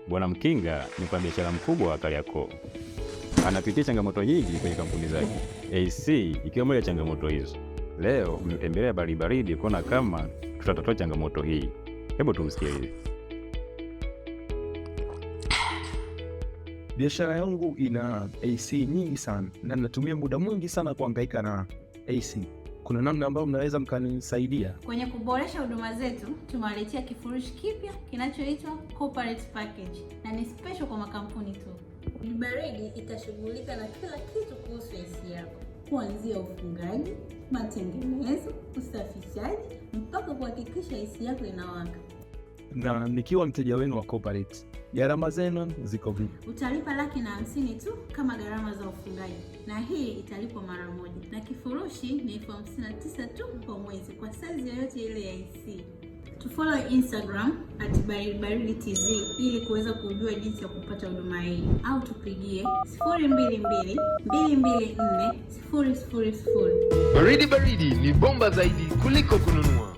Bwana Mkinga ni kwa biashara mkubwa wa Kariakoo. Anapitia changamoto nyingi kwenye kampuni zake, AC ikiwa moja ya changamoto hizo. Leo mmetembelea baridi kuona kama tutatatua changamoto hii. Hebu tumsikilize. Biashara yangu ina AC nyingi sana na natumia muda mwingi sana kuhangaika na AC. Kuna namna ambayo mnaweza mkanisaidia? Kwenye kuboresha huduma zetu, tumewaletea kifurushi kipya kinachoitwa corporate package na ni special kwa makampuni tu. Baridi itashughulika na kila kitu kuhusu AC yako, kuanzia ufungaji, matengenezo, usafishaji mpaka kuhakikisha AC yako inawaka. Na nikiwa mteja wenu wa corporate, gharama zenu ziko vipi? Utalipa Laki50 tu kama gharama za ufungaji, na hii italipwa mara moja, na kifurushi ni 59 tu kwa mwezi kwa size yoyote ile ya AC. Tufollow Instagram @bariditz ili kuweza kujua jinsi ya kupata huduma hii, au tupigie 022 224 000. Baridi ni bomba zaidi kuliko kununua.